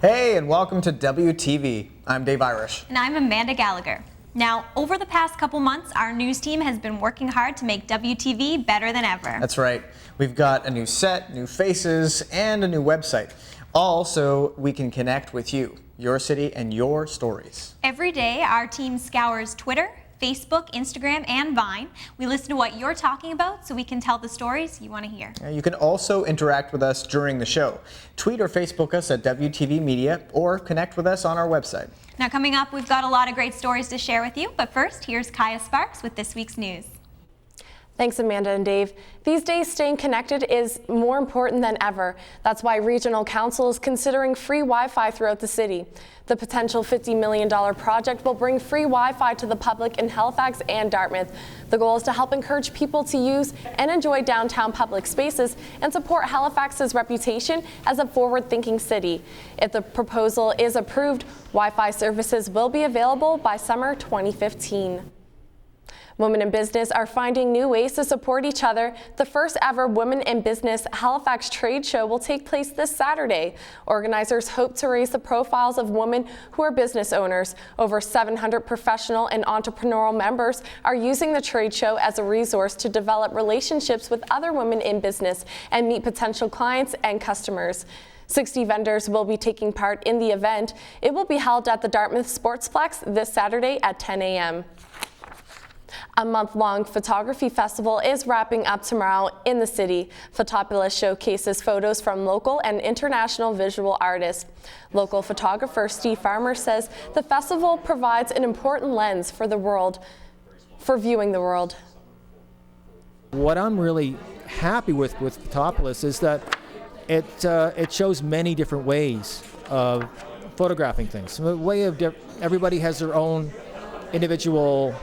Hey, and welcome to WTV. I'm Dave Irish. And I'm Amanda Gallagher. Now, over the past couple months, our news team has been working hard to make WTV better than ever. That's right. We've got a new set, new faces, and a new website. All so we can connect with you, your city, and your stories. Every day, our team scours Twitter, Facebook, Instagram, and Vine. We listen to what you're talking about so we can tell the stories you want to hear. You can also interact with us during the show. Tweet or Facebook us at WTV Media or connect with us on our website. Now coming up, we've got a lot of great stories to share with you, but first, here's Kaya Sparks with this week's news. Thanks, Amanda and Dave. These days, staying connected is more important than ever. That's why Regional Council is considering free Wi-Fi throughout the city. The potential $50 million project will bring free Wi-Fi to the public in Halifax and Dartmouth. The goal is to help encourage people to use and enjoy downtown public spaces and support Halifax's reputation as a forward-thinking city. If the proposal is approved, Wi-Fi services will be available by summer 2015. Women in business are finding new ways to support each other. The first ever Women in Business Halifax Trade Show will take place this Saturday. Organizers hope to raise the profiles of women who are business owners. Over 700 professional and entrepreneurial members are using the trade show as a resource to develop relationships with other women in business and meet potential clients and customers. 60 vendors will be taking part in the event. It will be held at the Dartmouth Sportsplex this Saturday at 10 a.m. A month-long photography festival is wrapping up tomorrow in the city. Photopolis showcases photos from local and international visual artists. Local photographer Steve Farmer says the festival provides an important lens for viewing the world. What I'm really happy with Photopolis is that it shows many different ways of photographing things. A way of everybody has their own individual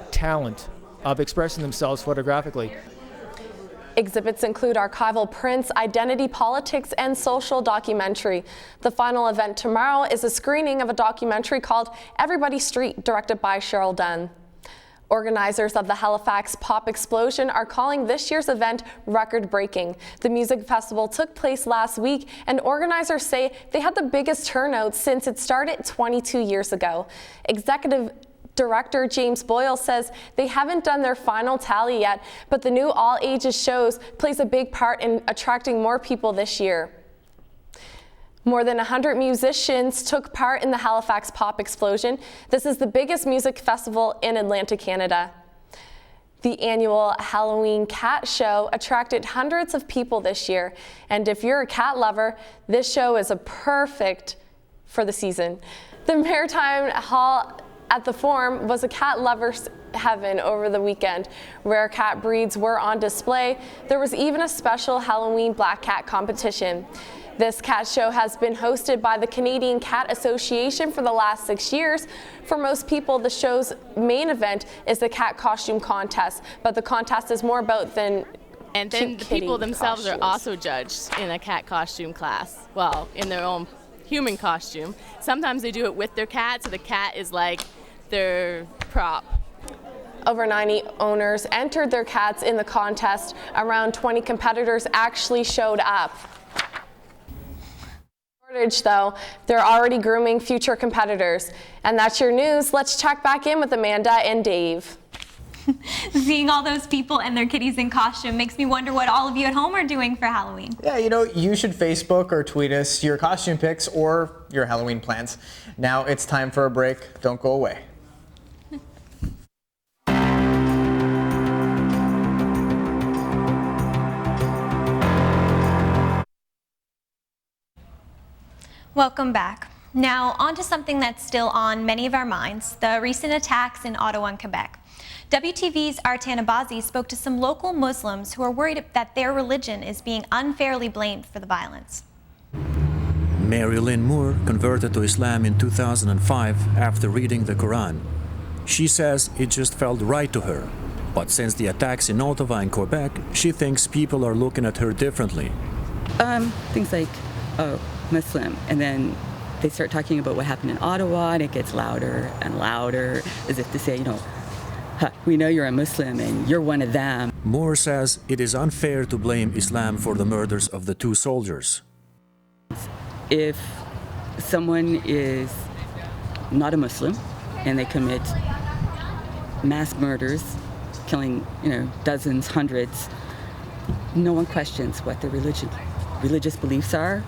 talent of expressing themselves photographically. Exhibits include archival prints, identity politics, and social documentary. The final event tomorrow is a screening of a documentary called Everybody Street, directed by Cheryl Dunn. Organizers of the Halifax Pop Explosion are calling this year's event record-breaking. The music festival took place last week, and organizers say they had the biggest turnout since it started 22 years ago. Executive Director James Boyle says they haven't done their final tally yet, but the new all-ages shows plays a big part in attracting more people this year. More than 100 musicians took part in the Halifax Pop Explosion. This is the biggest music festival in Atlantic Canada. The annual Halloween Cat Show attracted hundreds of people this year, and if you're a cat lover, this show is perfect for the season. The Maritime Hall at the Forum was a cat lover's heaven over the weekend. Rare cat breeds were on display. There was even a special Halloween black cat competition. This cat show has been hosted by the Canadian Cat Association for the last 6 years. For most people, the show's main event is the cat costume contest, but the contest is more about than And then the people themselves are also judged in a cat costume class. Well, in their own human costume. Sometimes they do it with their cat, so the cat is like their prop. Over 90 owners entered their cats in the contest. Around 20 competitors actually showed up. Shortage though, they're already grooming future competitors. And that's your news. Let's check back in with Amanda and Dave. Seeing all those people and their kitties in costume makes me wonder what all of you at home are doing for Halloween. Yeah, you should Facebook or tweet us your costume pics or your Halloween plans. Now it's time for a break. Don't go away. Welcome back. Now, on to something that's still on many of our minds, the recent attacks in Ottawa and Quebec. WTV's Artan Abazi spoke to some local Muslims who are worried that their religion is being unfairly blamed for the violence. Mary Lynn Moore converted to Islam in 2005 after reading the Quran. She says it just felt right to her. But since the attacks in Ottawa and Quebec, she thinks people are looking at her differently. Things like, oh, Muslim, and then they start talking about what happened in Ottawa, and it gets louder and louder, as if to say, we know you're a Muslim and you're one of them. Moore says it is unfair to blame Islam for the murders of the two soldiers. If someone is not a Muslim and they commit mass murders, killing, dozens, hundreds, no one questions what their religious beliefs are,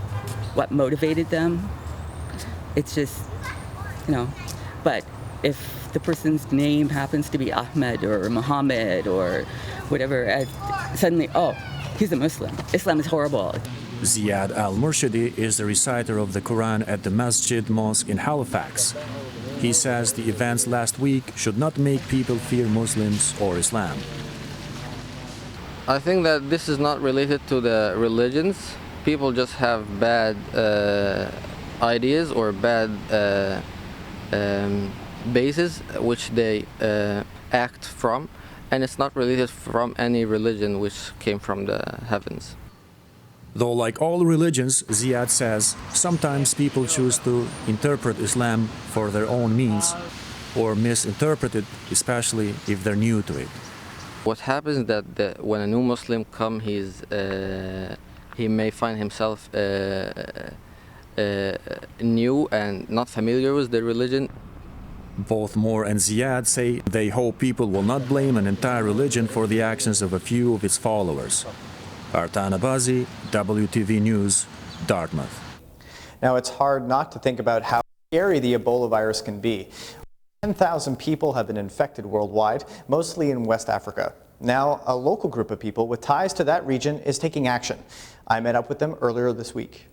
what motivated them. It's just, but if the person's name happens to be Ahmed or Muhammad or whatever, suddenly, oh, he's a Muslim. Islam is horrible. Ziad al-Murshidi is the reciter of the Quran at the Masjid Mosque in Halifax. He says the events last week should not make people fear Muslims or Islam. I think that this is not related to the religions. People just have bad ideas or bad bases which they act from, and it's not related from any religion which came from the heavens. Though like all religions, Ziad says, sometimes people choose to interpret Islam for their own means or misinterpret it, especially if they're new to it. What happens is that when a new Muslim comes, he may find himself new and not familiar with the religion. Both Moore and Ziad say they hope people will not blame an entire religion for the actions of a few of its followers. Artan Abazi, WTV News, Dartmouth. Now, it's hard not to think about how scary the Ebola virus can be. 10,000 people have been infected worldwide, mostly in West Africa. Now, a local group of people with ties to that region is taking action. I met up with them earlier this week.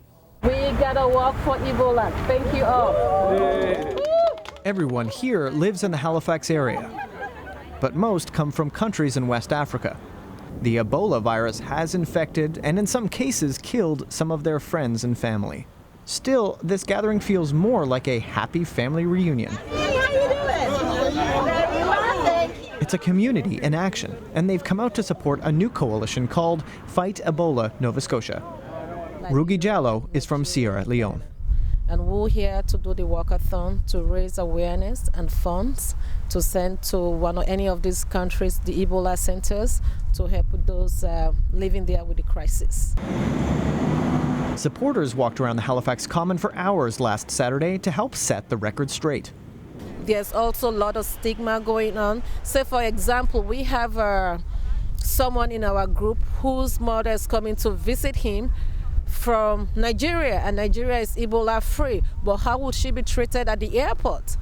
We gotta walk for Ebola. Thank you all. Everyone here lives in the Halifax area, but most come from countries in West Africa. The Ebola virus has infected and in some cases killed some of their friends and family. Still, this gathering feels more like a happy family reunion. Hey, how you doing? It's a community in action, and they've come out to support a new coalition called Fight Ebola Nova Scotia. Rugi Jallo is from Sierra Leone. And we're here to do the walkathon to raise awareness and funds to send to any of these countries, the Ebola centers, to help with those living there with the crisis. Supporters walked around the Halifax Common for hours last Saturday to help set the record straight. There's also a lot of stigma going on. Say, for example, we have someone in our group whose mother is coming to visit him from Nigeria, and Nigeria is Ebola free, but how would she be treated at the airport?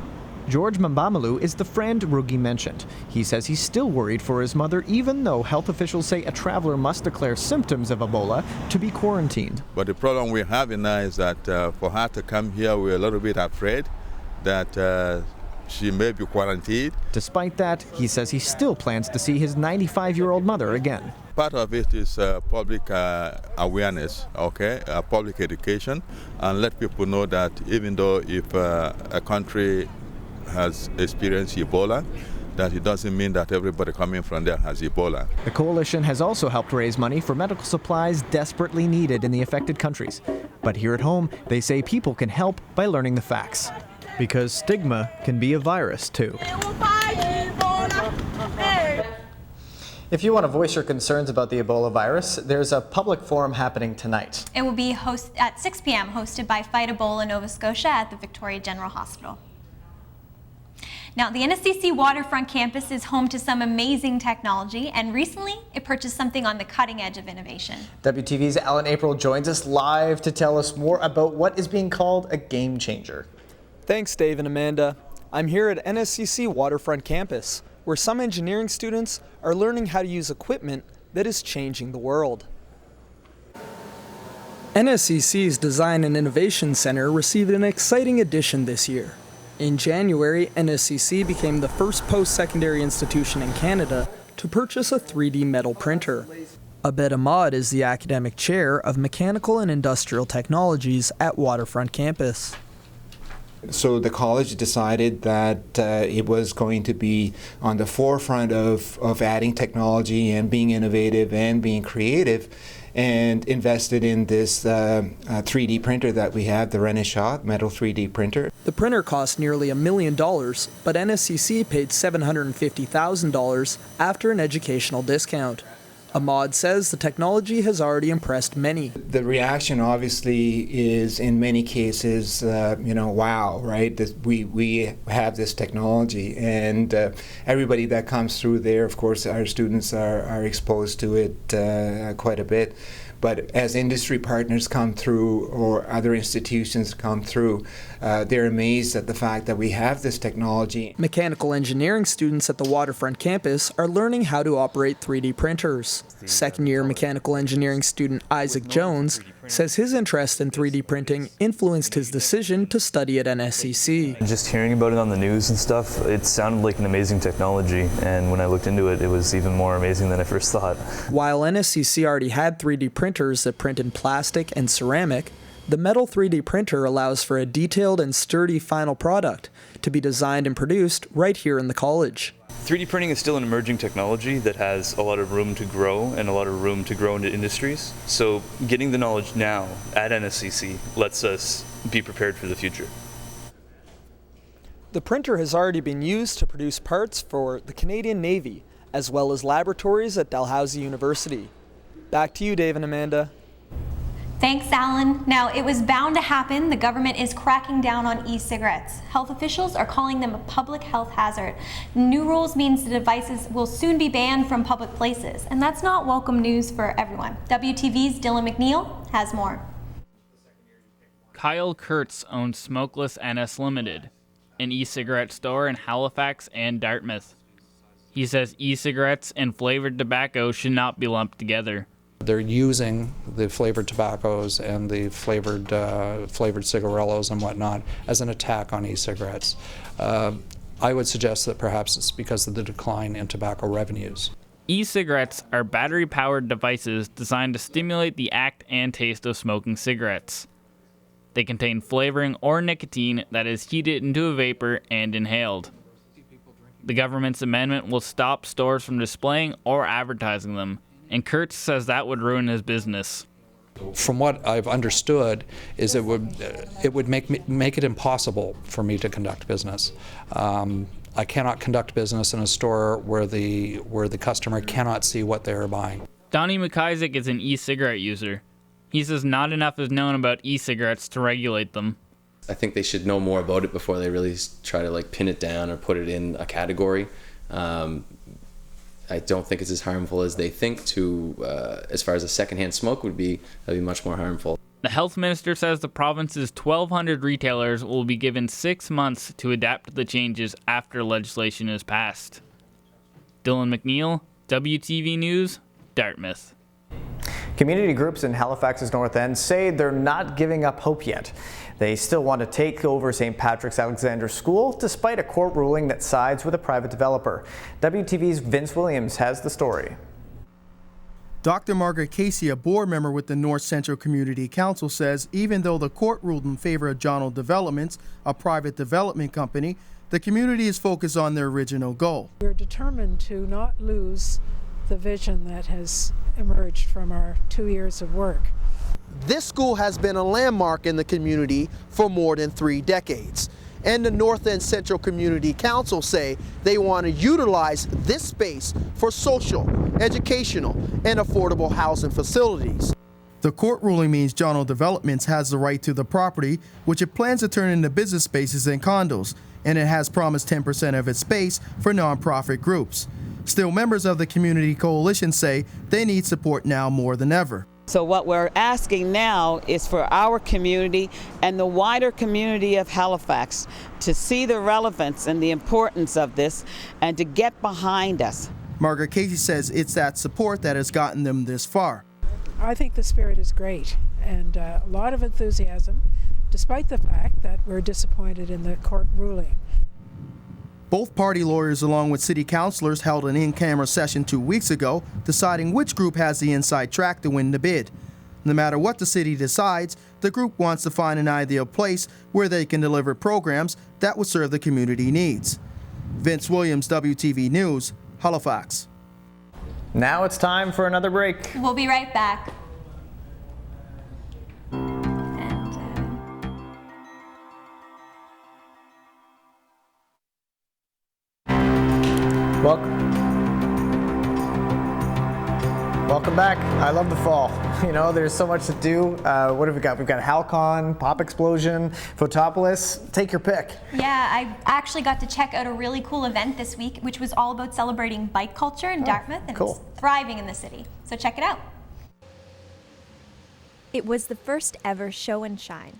George Mbamalu is the friend Rugi mentioned. He says he's still worried for his mother, even though health officials say a traveler must declare symptoms of Ebola to be quarantined. But the problem we're having now is that for her to come here, we're a little bit afraid that she may be quarantined. Despite that, he says he still plans to see his 95-year-old mother again. Part of it is public awareness, public education, and let people know that even though if a country has experienced Ebola, that it doesn't mean that everybody coming from there has Ebola. The coalition has also helped raise money for medical supplies desperately needed in the affected countries. But here at home, they say people can help by learning the facts. Because stigma can be a virus, too. If you want to voice your concerns about the Ebola virus, there's a public forum happening tonight. It will be at 6 p.m. hosted by Fight Ebola Nova Scotia at the Victoria General Hospital. Now, the NSCC Waterfront campus is home to some amazing technology, and recently it purchased something on the cutting edge of innovation. WTV's Alan April joins us live to tell us more about what is being called a game changer. Thanks, Dave and Amanda. I'm here at NSCC Waterfront campus, where some engineering students are learning how to use equipment that is changing the world. NSCC's Design and Innovation Center received an exciting addition this year. In January, NSCC became the first post-secondary institution in Canada to purchase a 3D metal printer. Abed Ahmad is the academic chair of Mechanical and Industrial Technologies at Waterfront campus. So the college decided that it was going to be on the forefront of adding technology and being innovative and being creative, and invested in this 3D printer that we have, the Renishaw metal 3D printer. The printer cost nearly $1 million, but NSCC paid $750,000 after an educational discount. Ahmad says the technology has already impressed many. The reaction obviously is in many cases, wow, right? We have this technology, and everybody that comes through there, of course, our students are exposed to it quite a bit. But as industry partners come through or other institutions come through, they're amazed at the fact that we have this technology. Mechanical engineering students at the Waterfront campus are learning how to operate 3D printers. Second-year mechanical engineering student Isaac Jones says his interest in 3D printing influenced his decision to study at NSCC. Just hearing about it on the news and stuff, it sounded like an amazing technology, and when I looked into it, it was even more amazing than I first thought. While NSCC already had 3D printers that print in plastic and ceramic, the metal 3D printer allows for a detailed and sturdy final product to be designed and produced right here in the college. 3D printing is still an emerging technology that has a lot of room to grow and a lot of room to grow into industries. So getting the knowledge now at NSCC lets us be prepared for the future. The printer has already been used to produce parts for the Canadian Navy, as well as laboratories at Dalhousie University. Back to you, Dave and Amanda. Thanks, Alan. Now, it was bound to happen. The government is cracking down on e-cigarettes. Health officials are calling them a public health hazard. New rules means the devices will soon be banned from public places, and that's not welcome news for everyone. WTV's Dylan McNeil has more. Kyle Kurtz owns Smokeless NS Limited, an e-cigarette store in Halifax and Dartmouth. He says e-cigarettes and flavored tobacco should not be lumped together. They're using the flavored tobaccos and the flavored cigarillos and whatnot as an attack on e-cigarettes. I would suggest that perhaps it's because of the decline in tobacco revenues. E-cigarettes are battery-powered devices designed to stimulate the act and taste of smoking cigarettes. They contain flavoring or nicotine that is heated into a vapor and inhaled. The government's amendment will stop stores from displaying or advertising them, and Kurtz says that would ruin his business. From what I've understood, is it would make it impossible for me to conduct business. I cannot conduct business in a store where the customer cannot see what they're buying. Donnie McIsaac is an e-cigarette user. He says not enough is known about e-cigarettes to regulate them. I think they should know more about it before they really try to pin it down or put it in a category. I don't think it's as harmful as they think as far as a secondhand smoke would be. That'd be much more harmful. The health minister says the province's 1,200 retailers will be given 6 months to adapt to the changes after legislation is passed. Dylan McNeil, WTV News, Dartmouth. Community groups in Halifax's North End say they're not giving up hope yet. They still want to take over St. Patrick's Alexander School despite a court ruling that sides with a private developer. WTV's Vince Williams has the story. Dr. Margaret Casey, a board member with the North Central Community Council, says even though the court ruled in favor of Johnno Developments, a private development company, the community is focused on their original goal. We're determined to not lose the vision that has emerged from our 2 years of work. This school has been a landmark in the community for more than 3 decades. And the North End Central Community Council say they want to utilize this space for social, educational, and affordable housing facilities. The court ruling means Johnno Developments has the right to the property, which it plans to turn into business spaces and condos, and it has promised 10% of its space for nonprofit groups. Still, members of the community coalition say they need support now more than ever. So what we're asking now is for our community and the wider community of Halifax to see the relevance and the importance of this and to get behind us. Margaret Casey says it's that support that has gotten them this far. I think the spirit is great and a lot of enthusiasm, despite the fact that we're disappointed in the court ruling. Both party lawyers, along with city councilors, held an in-camera session 2 weeks ago, deciding which group has the inside track to win the bid. No matter what the city decides, the group wants to find an ideal place where they can deliver programs that will serve the community needs. Vince Williams, WTV News, Halifax. Now it's time for another break. We'll be right back. Welcome back. I love the fall. You know, there's so much to do. What have we got? We've got Halcon, Pop Explosion, Photopolis. Take your pick. Yeah, I actually got to check out a really cool event this week, which was all about celebrating bike culture in Dartmouth, and it's thriving in the city. So check it out. It was the first ever show and shine.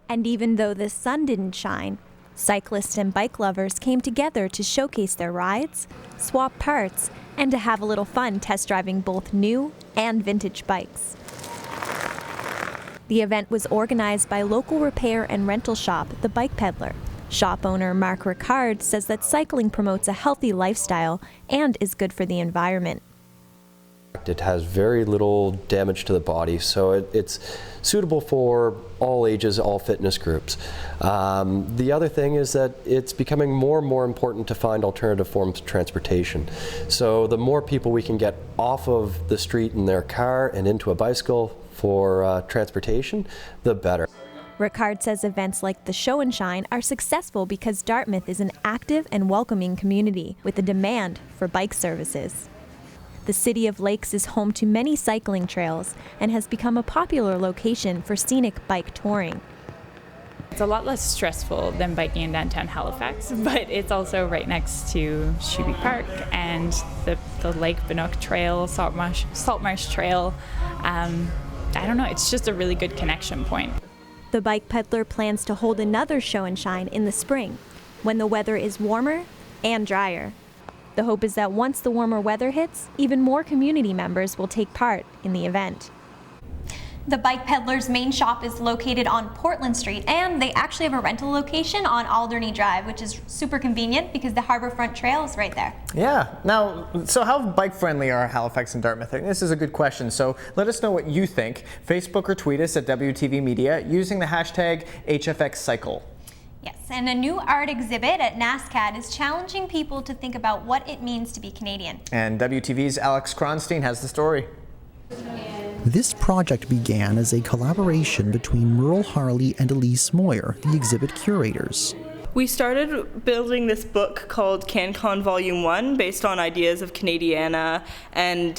And even though the sun didn't shine, cyclists and bike lovers came together to showcase their rides, swap parts, and to have a little fun test driving both new and vintage bikes. The event was organized by local repair and rental shop, The Bike Peddler. Shop owner Mark Ricard says that cycling promotes a healthy lifestyle and is good for the environment. It has very little damage to the body, so it's suitable for all ages, all fitness groups. The other thing is that it's becoming more and more important to find alternative forms of transportation. So the more people we can get off of the street in their car and into a bicycle for transportation, the better. Ricard says events like the Show and Shine are successful because Dartmouth is an active and welcoming community with a demand for bike services. The City of Lakes is home to many cycling trails and has become a popular location for scenic bike touring. It's a lot less stressful than biking in downtown Halifax, but it's also right next to Shuby Park and the Lake Binook Trail, Saltmarsh Trail. I don't know, it's just a really good connection point. The Bike Peddler plans to hold another Show and Shine in the spring, when the weather is warmer and drier. The hope is that once the warmer weather hits, even more community members will take part in the event. The Bike Peddler's main shop is located on Portland Street, and they actually have a rental location on Alderney Drive, which is super convenient because the Harbourfront Trail is right there. Yeah. Now, so how bike-friendly are Halifax and Dartmouth? This is a good question, so let us know what you think. Facebook or tweet us at WTV Media using the hashtag HFXCycle. Yes, and a new art exhibit at NASCAD is challenging people to think about what it means to be Canadian. And WTV's Alex Kronstein has the story. This project began as a collaboration between Merle Harley and Elise Moyer, the exhibit curators. We started building this book called CanCon Volume 1 based on ideas of Canadiana and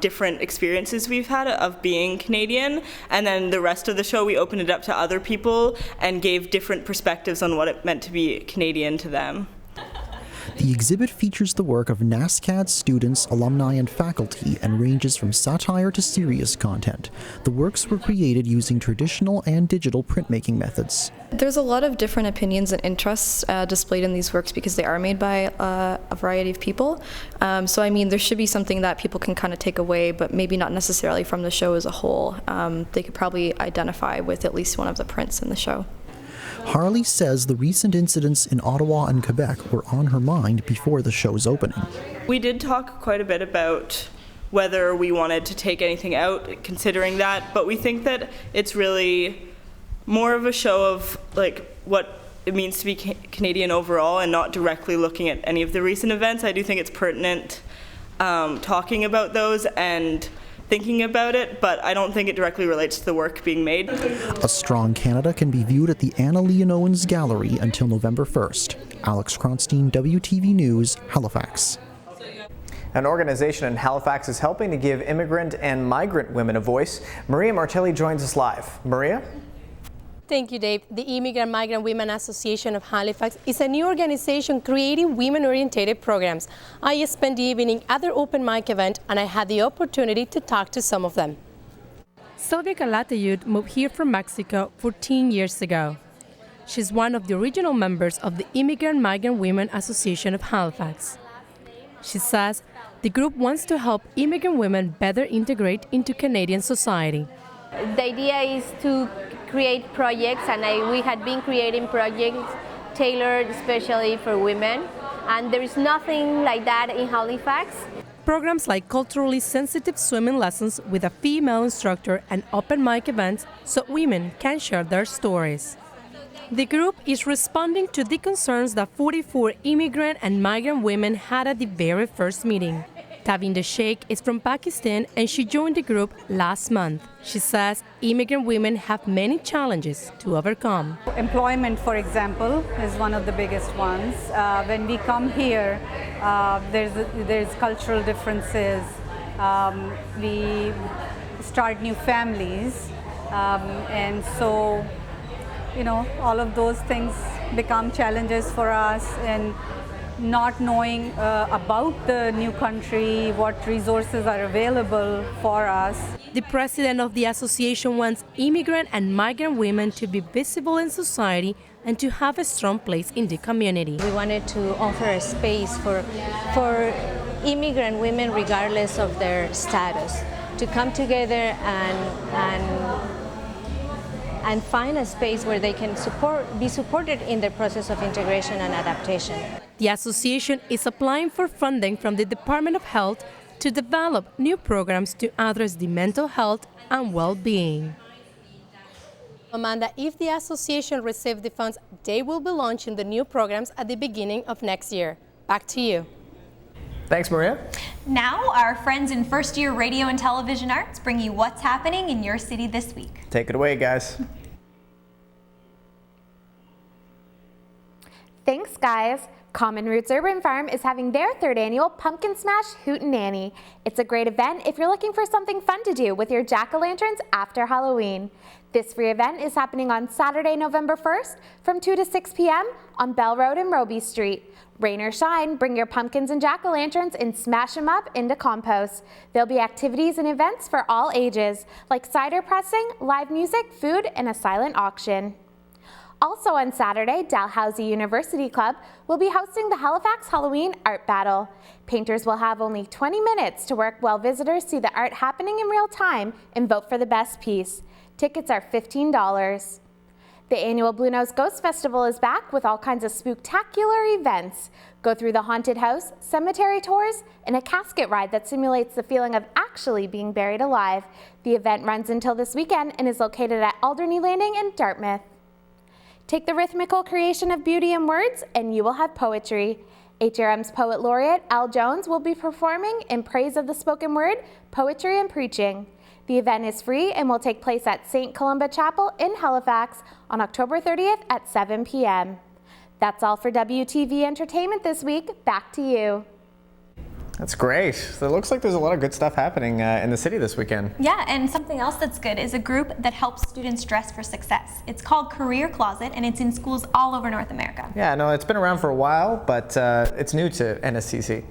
different experiences we've had of being Canadian. And then the rest of the show we opened it up to other people and gave different perspectives on what it meant to be Canadian to them. The exhibit features the work of NASCAD students, alumni, and faculty, and ranges from satire to serious content. The works were created using traditional and digital printmaking methods. There's a lot of different opinions and interests displayed in these works because they are made by a variety of people. So I mean, there should be something that people can kind of take away, but maybe not necessarily from the show as a whole. They could probably identify with at least one of the prints in the show. Harley says the recent incidents in Ottawa and Quebec were on her mind before the show's opening. We did talk quite a bit about whether we wanted to take anything out, considering that, but we think that it's really more of a show of like what it means to be Canadian overall and not directly looking at any of the recent events. I do think it's pertinent talking about those and thinking about it, but I don't think it directly relates to the work being made. A Strong Canada can be viewed at the Anna Leon Owens Gallery until November 1st. Alex Kronstein, WTV News, Halifax. An organization in Halifax is helping to give immigrant and migrant women a voice. Maria Martelli joins us live. Maria? Thank you, Dave. The Immigrant Migrant Women Association of Halifax is a new organization creating women-oriented programs. I spent the evening at their open mic event, and I had the opportunity to talk to some of them. Sylvia Calatayud moved here from Mexico 14 years ago. She's one of the original members of the Immigrant Migrant Women Association of Halifax. She says the group wants to help immigrant women better integrate into Canadian society. The idea is to create projects, and we had been creating projects tailored especially for women, and there is nothing like that in Halifax. Programs like culturally sensitive swimming lessons with a female instructor and open mic events so women can share their stories. The group is responding to the concerns that 44 immigrant and migrant women had at the very first meeting. Tavinda Sheikh is from Pakistan and she joined the group last month. She says immigrant women have many challenges to overcome. Employment, for example, is one of the biggest ones. When we come here, there's cultural differences. We start new families, and so, you know, all of those things become challenges for us, and not knowing about the new country, what resources are available for us. The president of the association wants immigrant and migrant women to be visible in society and to have a strong place in the community. We wanted to offer a space for immigrant women, regardless of their status, to come together and find a space where they can be supported in their process of integration and adaptation. The association is applying for funding from the Department of Health to develop new programs to address the mental health and well-being. Amanda, if the association receives the funds, they will be launching the new programs at the beginning of next year. Back to you. Thanks, Maria. Now, our friends in first-year radio and television arts bring you what's happening in your city this week. Take it away, guys. Thanks, guys. Common Roots Urban Farm is having their 3rd annual Pumpkin Smash Hootenanny. It's a great event if you're looking for something fun to do with your jack-o'-lanterns after Halloween. This free event is happening on Saturday, November 1st from 2 to 6 p.m. on Bell Road and Roby Street. Rain or shine, bring your pumpkins and jack-o'-lanterns and smash them up into compost. There'll be activities and events for all ages, like cider pressing, live music, food, and a silent auction. Also on Saturday, Dalhousie University Club will be hosting the Halifax Halloween Art Battle. Painters will have only 20 minutes to work while visitors see the art happening in real time and vote for the best piece. Tickets are $15. The annual Blue Nose Ghost Festival is back with all kinds of spooktacular events. Go through the haunted house, cemetery tours, and a casket ride that simulates the feeling of actually being buried alive. The event runs until this weekend and is located at Alderney Landing in Dartmouth. Take the rhythmical creation of beauty and words, and you will have poetry. HRM's Poet Laureate Al Jones will be performing in praise of the spoken word, poetry, and preaching. The event is free and will take place at St. Columba Chapel in Halifax on October 30th at 7 p.m. That's all for WTV Entertainment this week. Back to you. That's great. So it looks like there's a lot of good stuff happening in the city this weekend. Yeah, and something else that's good is a group that helps students dress for success. It's called Career Closet, and it's in schools all over North America. Yeah, no, it's been around for a while, but it's new to NSCC.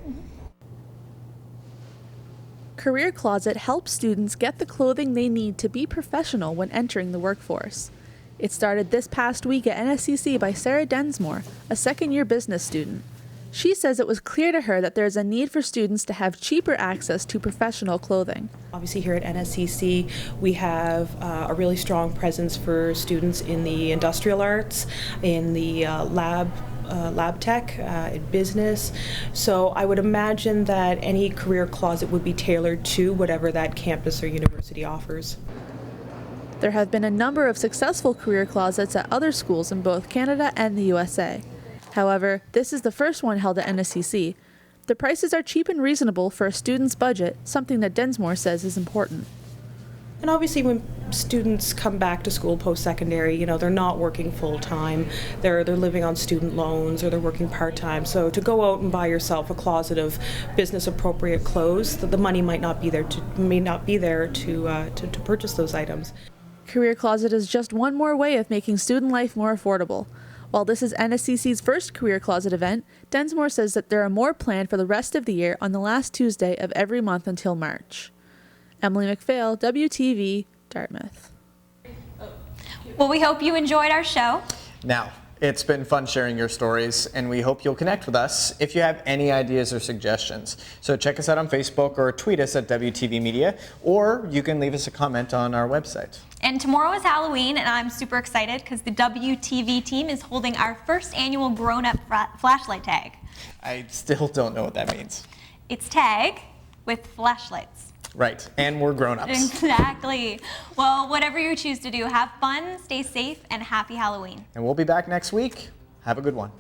Career Closet helps students get the clothing they need to be professional when entering the workforce. It started this past week at NSCC by Sarah Densmore, a second-year business student. She says it was clear to her that there is a need for students to have cheaper access to professional clothing. Obviously here at NSCC we have a really strong presence for students in the industrial arts, in the lab tech, in business. So I would imagine that any career closet would be tailored to whatever that campus or university offers. There have been a number of successful career closets at other schools in both Canada and the USA. However, this is the first one held at NSCC. The prices are cheap and reasonable for a student's budget, something that Densmore says is important. And obviously when students come back to school post-secondary, you know, they're not working full-time, they're living on student loans or they're working part-time. So to go out and buy yourself a closet of business-appropriate clothes, the money may not be there to purchase those items. Career Closet is just one more way of making student life more affordable. While this is NSCC's first Career Closet event, Densmore says that there are more planned for the rest of the year on the last Tuesday of every month until March. Emily McPhail, WTV, Dartmouth. Well, we hope you enjoyed our show. Now, it's been fun sharing your stories, and we hope you'll connect with us if you have any ideas or suggestions. So check us out on Facebook or tweet us at WTV Media, or you can leave us a comment on our website. And tomorrow is Halloween, and I'm super excited because the WTV team is holding our first annual grown-up flashlight tag. I still don't know what that means. It's tag with flashlights. Right, and we're grown-ups. Exactly. Well, whatever you choose to do, have fun, stay safe, and happy Halloween. And we'll be back next week. Have a good one.